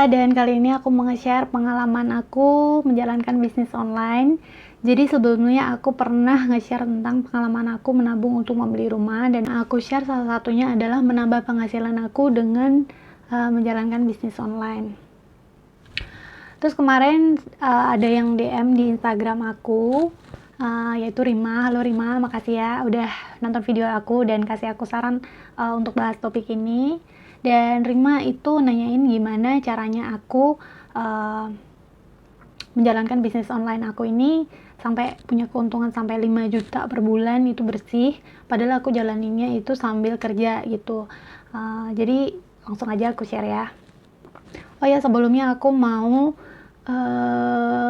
dan kali ini aku mau nge-share pengalaman aku menjalankan bisnis online. Jadi sebelumnya aku pernah nge-share tentang pengalaman aku menabung untuk membeli rumah, dan aku share salah satunya adalah menambah penghasilan aku dengan menjalankan bisnis online. Terus kemarin ada yang DM di Instagram aku, yaitu Rima. Halo Rima, makasih ya udah nonton video aku dan kasih aku saran untuk bahas topik ini. Dan Rima itu nanyain gimana caranya aku menjalankan bisnis online aku ini sampai punya keuntungan sampai 5 juta per bulan itu bersih, padahal aku jalaninnya itu sambil kerja gitu. Jadi langsung aja aku share ya. Oh ya, sebelumnya aku mau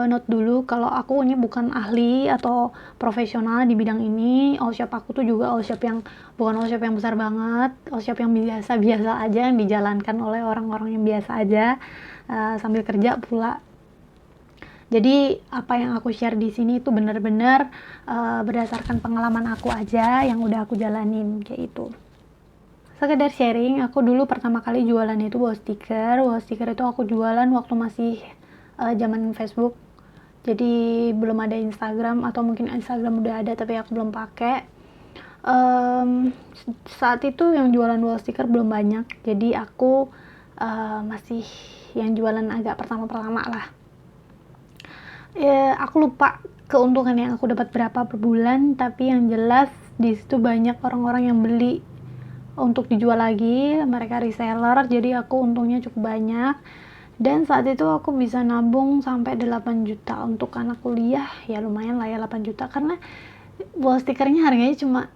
note dulu kalau aku ini bukan ahli atau profesional di bidang ini. All shop aku tuh juga all shop yang bukan all shop yang besar banget, all shop yang biasa-biasa aja, yang dijalankan oleh orang-orang yang biasa aja sambil kerja pula. Jadi apa yang aku share di sini itu benar-benar berdasarkan pengalaman aku aja yang udah aku jalanin kayak itu. Sekedar sharing, aku dulu pertama kali jualan itu wall sticker. Wall sticker itu aku jualan waktu masih zaman Facebook. Jadi belum ada Instagram, atau mungkin Instagram udah ada tapi aku belum pakai. Saat itu yang jualan wall sticker belum banyak, jadi aku masih yang jualan agak pertama-pertama lah. Aku lupa keuntungan yang aku dapat berapa per bulan, tapi yang jelas di situ banyak orang-orang yang beli untuk dijual lagi, mereka reseller, jadi aku untungnya cukup banyak. Dan saat itu aku bisa nabung sampai 8 juta untuk anak kuliah. Ya lumayan lah ya 8 juta, karena wall stickernya harganya cuma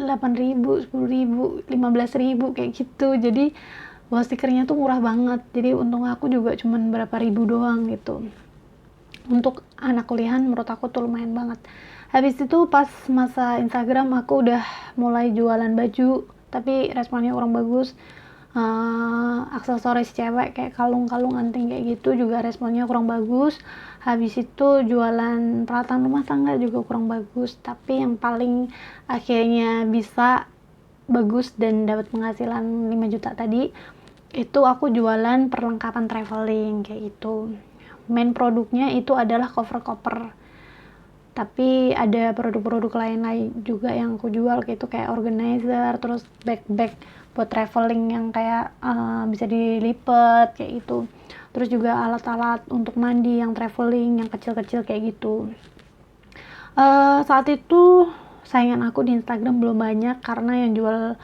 8.000, 10.000, 15.000 kayak gitu. Jadi wall stickernya tuh murah banget, jadi untung aku juga cuma berapa ribu doang gitu. Untuk anak kuliahan menurut aku tuh lumayan banget. Habis itu pas masa Instagram aku udah mulai jualan baju, tapi responnya kurang bagus. Aksesoris cewek kayak kalung-kalung, anting kayak gitu juga responnya kurang bagus. Habis itu jualan peralatan rumah tangga juga kurang bagus. Tapi yang paling akhirnya bisa bagus dan dapat penghasilan 5 juta tadi itu aku jualan perlengkapan traveling kayak gitu. Main produknya itu adalah cover-cover, tapi ada produk-produk lain juga yang aku jual gitu, kayak organizer, terus bag-bag buat traveling yang kayak bisa dilipet kayak gitu. Terus juga alat-alat untuk mandi yang traveling yang kecil-kecil kayak gitu. Saat itu saingan aku di Instagram belum banyak, karena yang jual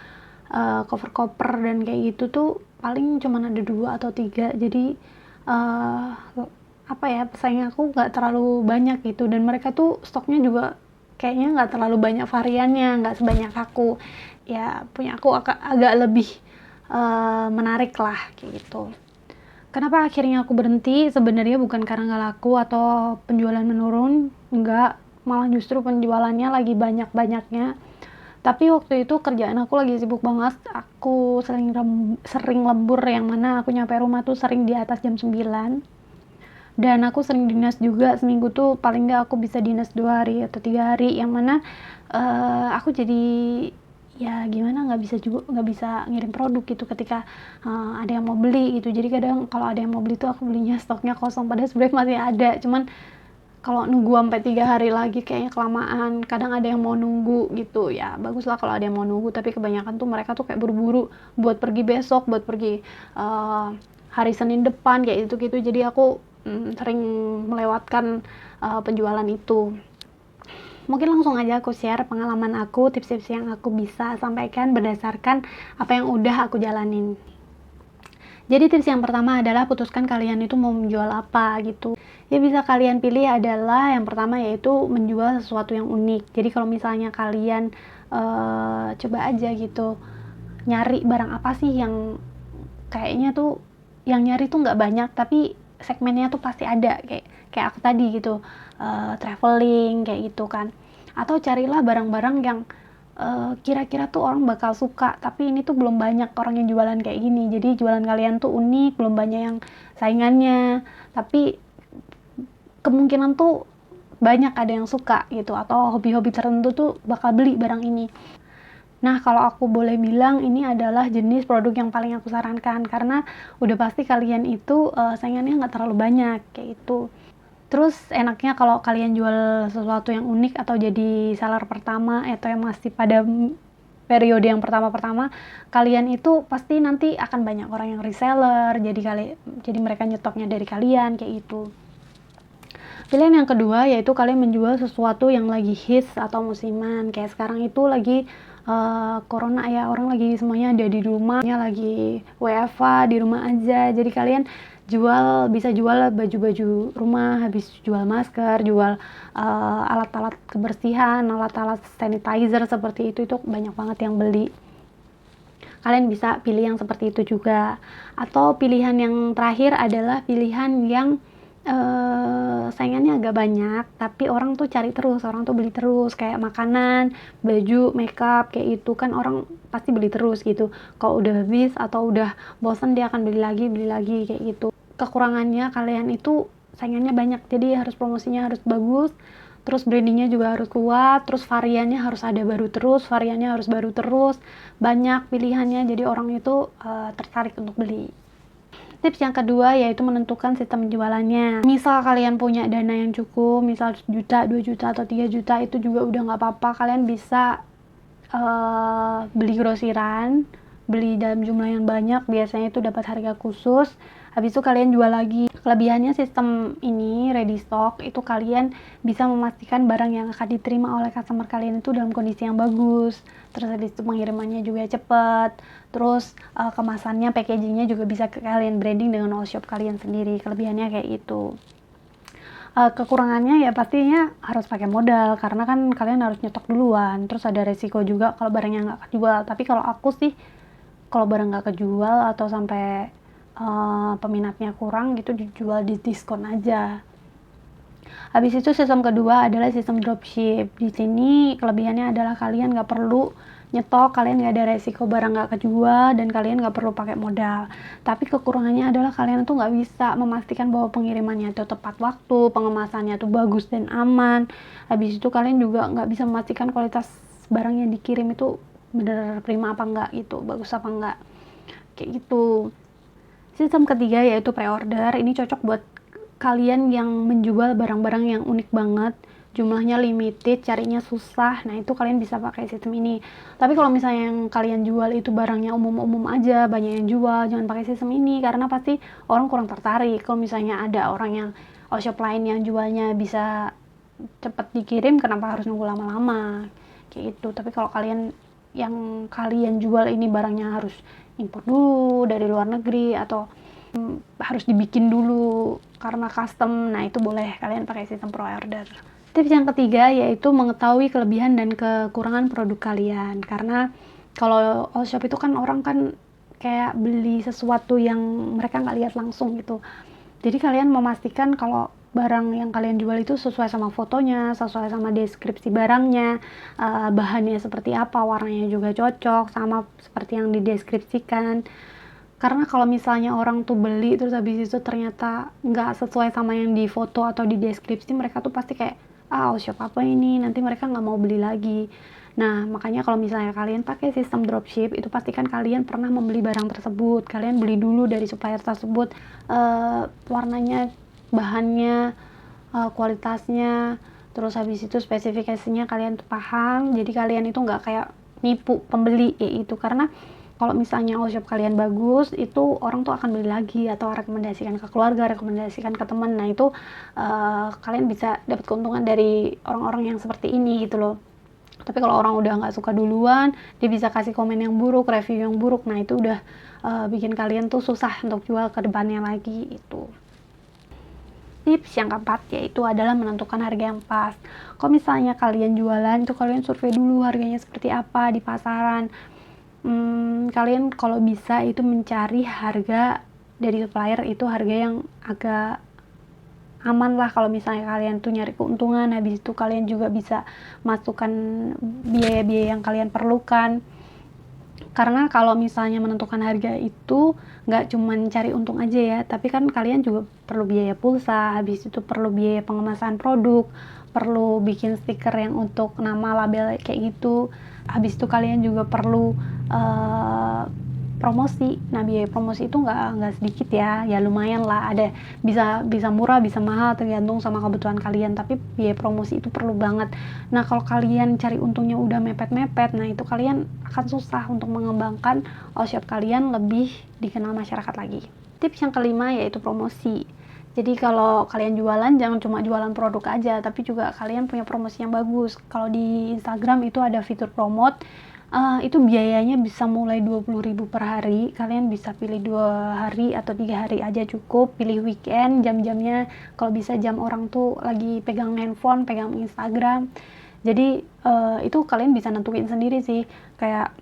cover-cover dan kayak gitu tuh paling cuma ada 2 atau 3. Jadi pesaing aku nggak terlalu banyak gitu, dan mereka tuh stoknya juga kayaknya nggak terlalu banyak variannya, nggak sebanyak aku. Ya punya aku agak lebih menarik lah kayak gitu. Kenapa akhirnya aku berhenti? Sebenarnya bukan karena nggak laku atau penjualan menurun, enggak, malah justru penjualannya lagi banyak-banyaknya. Tapi waktu itu kerjaan aku lagi sibuk banget, aku sering lembur, yang mana aku nyampe rumah tuh sering di atas jam 9. Dan aku sering dinas juga, seminggu tuh paling nggak aku bisa dinas 2 hari atau 3 hari, yang mana aku jadi ya gimana, nggak bisa ngirim produk gitu ketika ada yang mau beli gitu. Jadi kadang kalau ada yang mau beli tuh aku belinya stoknya kosong, padahal sebenarnya masih ada, cuman kalau nunggu sampai 3 hari lagi kayaknya kelamaan. Kadang ada yang mau nunggu gitu, ya baguslah kalau ada yang mau nunggu, tapi kebanyakan tuh mereka tuh kayak buru-buru buat pergi besok, buat pergi hari Senin depan kayak gitu. Jadi aku sering melewatkan penjualan itu. Mungkin langsung aja aku share pengalaman aku, tips-tips yang aku bisa sampaikan berdasarkan apa yang udah aku jalanin. Jadi tips yang pertama adalah putuskan kalian itu mau menjual apa gitu. Ya bisa kalian pilih adalah yang pertama yaitu menjual sesuatu yang unik. Jadi kalau misalnya kalian coba aja gitu nyari barang apa sih yang kayaknya tuh yang nyari tuh nggak banyak, tapi segmennya tuh pasti ada, kayak aku tadi gitu, traveling kayak gitu kan. Atau carilah barang-barang yang kira-kira tuh orang bakal suka, tapi ini tuh belum banyak orang yang jualan kayak gini. Jadi jualan kalian tuh unik, belum banyak yang saingannya, tapi kemungkinan tuh banyak ada yang suka gitu, atau hobi-hobi tertentu tuh bakal beli barang ini. Nah, kalau aku boleh bilang ini adalah jenis produk yang paling aku sarankan, karena udah pasti kalian itu, saingannya nggak terlalu banyak, kayak itu. Terus enaknya kalau kalian jual sesuatu yang unik atau jadi seller pertama atau yang masih pada periode yang pertama-pertama, kalian itu pasti nanti akan banyak orang yang reseller, jadi mereka nyetoknya dari kalian, kayak gitu. Pilihan yang kedua yaitu kalian menjual sesuatu yang lagi hits atau musiman, kayak sekarang itu lagi corona ya, orang lagi semuanya ada di rumahnya, lagi WFH di rumah aja, jadi kalian bisa jual baju-baju rumah, habis jual masker, jual alat-alat kebersihan, alat-alat sanitizer seperti itu banyak banget yang beli. Kalian bisa pilih yang seperti itu juga. Atau pilihan yang terakhir adalah pilihan yang saingannya agak banyak, tapi orang tuh cari terus, orang tuh beli terus, kayak makanan, baju, makeup, kayak itu kan orang pasti beli terus gitu. Kalau udah habis atau udah bosan dia akan beli lagi kayak gitu. Kekurangannya kalian itu saingannya banyak, jadi harus promosinya harus bagus, terus brandingnya juga harus kuat, terus variannya harus ada baru terus, variannya harus baru terus, banyak pilihannya, jadi orang itu tertarik untuk beli. Tips yang kedua yaitu menentukan sistem penjualannya. Misal kalian punya dana yang cukup, misal 1 juta, 2 juta, atau 3 juta, itu juga udah nggak apa-apa. Kalian bisa beli grosiran, beli dalam jumlah yang banyak, biasanya itu dapat harga khusus. Habis itu kalian jual lagi. Kelebihannya sistem ini, ready stock, itu kalian bisa memastikan barang yang akan diterima oleh customer kalian itu dalam kondisi yang bagus. Terus habis itu pengirimannya juga cepat. Terus kemasannya, packagingnya juga bisa kalian branding dengan all shop kalian sendiri. Kelebihannya kayak itu. Kekurangannya ya pastinya harus pakai modal, karena kan kalian harus nyetok duluan, terus ada resiko juga kalau barangnya nggak kejual. Tapi kalau aku sih, kalau barang nggak kejual atau sampai peminatnya kurang gitu, dijual di diskon aja. Habis itu sistem kedua adalah sistem dropship. Di sini kelebihannya adalah kalian nggak perlu nyetok, kalian nggak ada resiko barang nggak kejual, dan kalian nggak perlu pakai modal. Tapi kekurangannya adalah kalian tuh nggak bisa memastikan bahwa pengirimannya itu tepat waktu, pengemasannya tuh bagus dan aman. Habis itu kalian juga nggak bisa memastikan kualitas barang yang dikirim itu bener prima apa enggak gitu, bagus apa enggak, kayak gitu. Sistem ketiga yaitu pre-order. Ini cocok buat kalian yang menjual barang-barang yang unik banget, jumlahnya limited, carinya susah. Nah, itu kalian bisa pakai sistem ini. Tapi kalau misalnya yang kalian jual itu barangnya umum-umum aja, banyak yang jual, jangan pakai sistem ini, karena pasti orang kurang tertarik. Kalau misalnya ada orang yang shop lain yang jualnya bisa cepat dikirim, kenapa harus nunggu lama-lama, kayak gitu. Tapi kalau yang kalian jual ini barangnya harus impor dulu dari luar negeri, atau harus dibikin dulu karena custom, nah itu boleh kalian pakai sistem pre-order. Tips yang ketiga yaitu mengetahui kelebihan dan kekurangan produk kalian, karena kalau all shop itu kan orang kan kayak beli sesuatu yang mereka nggak lihat langsung gitu. Jadi kalian memastikan kalau barang yang kalian jual itu sesuai sama fotonya, sesuai sama deskripsi barangnya, bahannya seperti apa, warnanya juga cocok sama seperti yang dideskripsikan. Karena kalau misalnya orang tuh beli terus habis itu ternyata nggak sesuai sama yang di foto atau di deskripsi, mereka tuh pasti kayak, shop apa ini, nanti mereka nggak mau beli lagi. Nah, makanya kalau misalnya kalian pakai sistem dropship, itu pastikan kalian pernah membeli barang tersebut. Kalian beli dulu dari supplier tersebut, warnanya, bahannya, kualitasnya, terus habis itu spesifikasinya kalian tuh paham, jadi kalian itu nggak kayak nipu pembeli itu. Karena kalau misalnya all shop kalian bagus, itu orang tuh akan beli lagi atau rekomendasikan ke keluarga, rekomendasikan ke teman. Nah itu kalian bisa dapat keuntungan dari orang-orang yang seperti ini gitu loh. Tapi kalau orang udah nggak suka duluan, dia bisa kasih komen yang buruk, review yang buruk. Nah itu udah bikin kalian tuh susah untuk jual ke depannya lagi itu. Tips yang keempat yaitu adalah menentukan harga yang pas. Kalau misalnya kalian jualan, itu kalian survei dulu harganya seperti apa di pasaran. Kalian kalau bisa itu mencari harga dari supplier, itu harga yang agak aman lah. Kalau misalnya kalian tuh nyari keuntungan, habis itu kalian juga bisa masukkan biaya-biaya yang kalian perlukan. Karena kalau misalnya menentukan harga itu nggak cuman cari untung aja ya, tapi kan kalian juga perlu biaya pulsa, habis itu perlu biaya pengemasan produk, perlu bikin stiker yang untuk nama, label kayak gitu. Habis itu kalian juga perlu promosi. Nah, biaya promosi itu nggak sedikit ya, ya lumayan lah. Ada bisa murah, bisa mahal, tergantung sama kebutuhan kalian. Tapi biaya promosi itu perlu banget. Nah, kalau kalian cari untungnya udah mepet-mepet, nah itu kalian akan susah untuk mengembangkan shop kalian lebih dikenal masyarakat lagi. Tips yang kelima yaitu promosi. Jadi kalau kalian jualan jangan cuma jualan produk aja, tapi juga kalian punya promosi yang bagus. Kalau di Instagram itu ada fitur promote. Itu biayanya bisa mulai 20.000 per hari. Kalian bisa pilih 2 hari atau 3 hari aja cukup. Pilih weekend, jam-jamnya kalau bisa jam orang tuh lagi pegang handphone, pegang Instagram. Jadi itu kalian bisa nentuin sendiri sih, kayak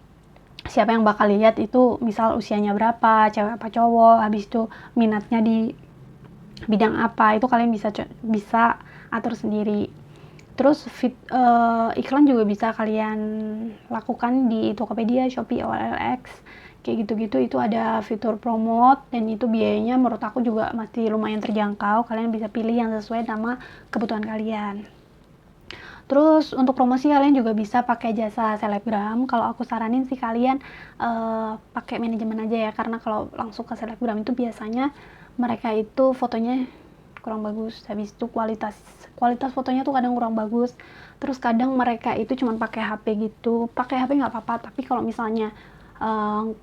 siapa yang bakal lihat itu, misal usianya berapa, cewek apa cowok, habis itu minatnya di bidang apa, itu kalian bisa atur sendiri. Terus iklan juga bisa kalian lakukan di Tokopedia, Shopee, OLX, kayak gitu-gitu. Itu ada fitur promote dan itu biayanya menurut aku juga masih lumayan terjangkau. Kalian bisa pilih yang sesuai sama kebutuhan kalian. Terus untuk promosi kalian juga bisa pakai jasa selebgram. Kalau aku saranin sih kalian pakai manajemen aja ya, karena kalau langsung ke selebgram itu biasanya mereka itu fotonya kurang bagus, habis itu kualitas fotonya tuh kadang kurang bagus. Terus kadang mereka itu cuma pakai HP gitu. Pakai HP nggak apa-apa, tapi kalau misalnya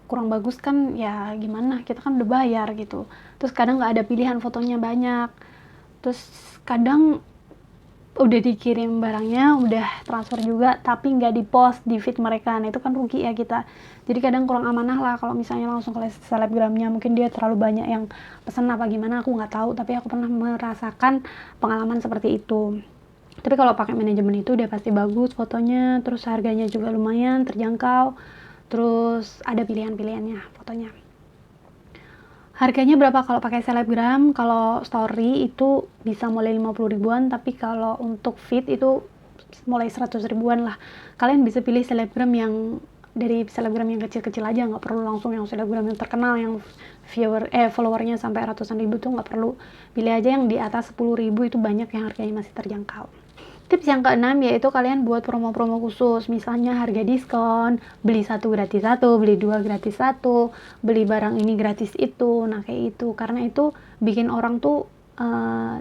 kurang bagus kan ya gimana, kita kan udah bayar gitu. Terus kadang nggak ada pilihan fotonya banyak. Terus kadang udah dikirim barangnya, udah transfer juga, tapi nggak di-post di feed mereka. Nah itu kan rugi ya kita. Jadi kadang kurang amanah lah kalau misalnya langsung ke selebgramnya. Mungkin dia terlalu banyak yang pesan apa gimana, aku nggak tahu. Tapi aku pernah merasakan pengalaman seperti itu. Tapi kalau pakai manajemen itu udah pasti bagus fotonya, terus harganya juga lumayan terjangkau, terus ada pilihan-pilihannya fotonya. Harganya berapa kalau pakai selebgram? Kalau story itu bisa mulai 50 ribuan, tapi kalau untuk feed itu mulai 100 ribuan lah. Kalian bisa pilih selebgram yang dari selebgram yang kecil-kecil aja, nggak perlu langsung yang selebgram yang terkenal yang followernya sampai ratusan ribu tuh nggak perlu. Pilih aja yang di atas 10 ribu, itu banyak yang harganya masih terjangkau. Tips yang keenam yaitu kalian buat promo-promo khusus, misalnya harga diskon, beli 1 gratis 1, beli 2 gratis 1, beli barang ini gratis itu. Nah kayak itu, karena itu bikin orang tuh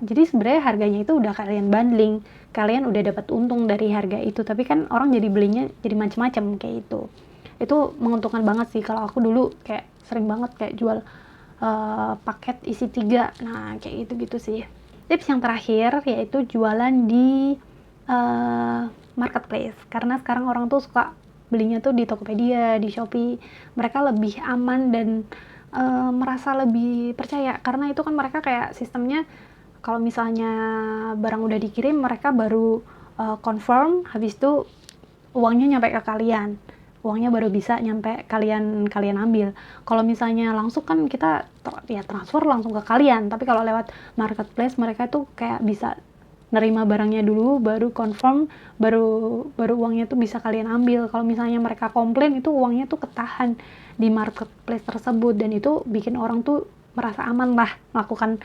jadi sebenarnya harganya itu udah kalian bundling, kalian udah dapat untung dari harga itu, tapi kan orang jadi belinya jadi macam-macam kayak itu. Itu menguntungkan banget sih. Kalau aku dulu kayak sering banget kayak jual paket isi 3, nah kayak gitu-gitu sih. Tips yang terakhir yaitu jualan di marketplace, karena sekarang orang tuh suka belinya tuh di Tokopedia, di Shopee. Mereka lebih aman dan merasa lebih percaya, karena itu kan mereka kayak sistemnya kalau misalnya barang udah dikirim mereka baru confirm, habis itu uangnya nyampe ke kalian, uangnya baru bisa nyampe kalian ambil. Kalau misalnya langsung kan kita ya transfer langsung ke kalian, tapi kalau lewat marketplace mereka tuh kayak bisa nerima barangnya dulu, baru confirm, baru uangnya tuh bisa kalian ambil. Kalau misalnya mereka komplain, itu uangnya tuh ketahan di marketplace tersebut, dan itu bikin orang tuh merasa aman lah melakukan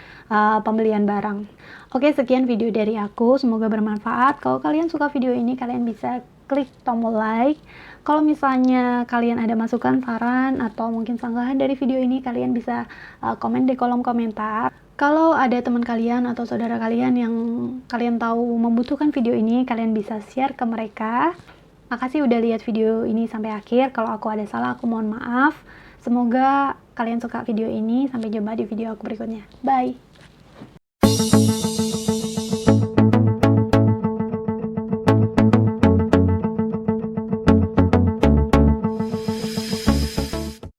pembelian barang. Oke, sekian video dari aku, semoga bermanfaat. Kalau kalian suka video ini, kalian bisa klik tombol like. Kalau misalnya kalian ada masukan, saran, atau mungkin sanggahan dari video ini, kalian bisa komen di kolom komentar. Kalau ada teman kalian atau saudara kalian yang kalian tahu membutuhkan video ini, kalian bisa share ke mereka. Makasih udah lihat video ini sampai akhir. Kalau aku ada salah, aku mohon maaf. Semoga kalian suka video ini. Sampai jumpa di video aku berikutnya. Bye!